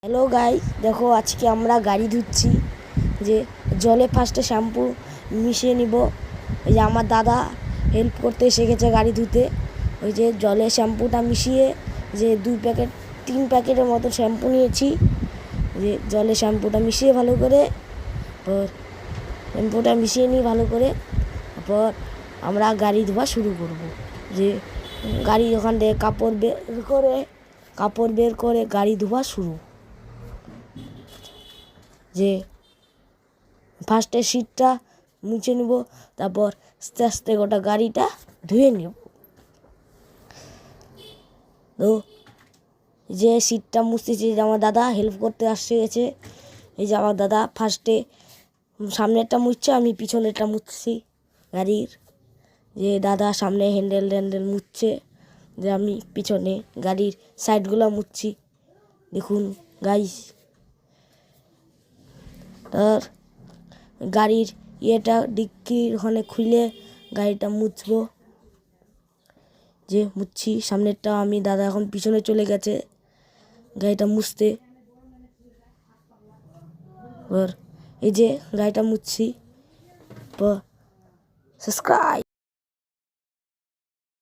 Hello guys, দেখো আজকে আমরা গাড়ি ধুচ্ছি। যে জলে ফার্স্টে শ্যাম্পু মিশিয়ে নিব। এই যে আমার দাদা হেল্প করতে এসে গেছে গাড়ি ধুতে। ওই যে জলে শ্যাম্পুটা মিশিয়ে যে 3 প্যাকেটের মতো শ্যাম্পু নিয়েছি। যে জলে শ্যাম্পুটা মিশিয়ে ভালো করে শ্যাম্পুটা মিশিয়ে নিই ভালো করে। তারপর আমরা গাড়ি ধোয়া শুরু করব। যে গাড়ি ওখান থেকে কাপড় বের করে গাড়ি ধোয়া শুরু। যে ফার্স্টে সিটটা মুছে নেব, তারপর আস্তে আস্তে গোটা গাড়িটা ধুয়ে নেব। তো যে সিটটা মুছতেছি, আমার দাদা হেল্প করতে আসছে গেছে। এই যে আমার দাদা ফার্স্টে সামনেরটা মুছছে, আমি পিছনেরটা মুছছি গাড়ির। যে দাদা সামনে হ্যান্ডেল মুছছে, যে আমি পিছনে গাড়ির সাইডগুলো মুছছি। দেখুন গাইস, তার গাড়ির ডিক্কির ওখানে খুলে গাড়িটা মুছবো। যে মুছছি সামনেরটা, আমি দাদা এখন পিছনে চলে গেছে গাড়িটা মুছতে। এই যে গাড়িটা মুছছি। সাবস্ক্রাইব।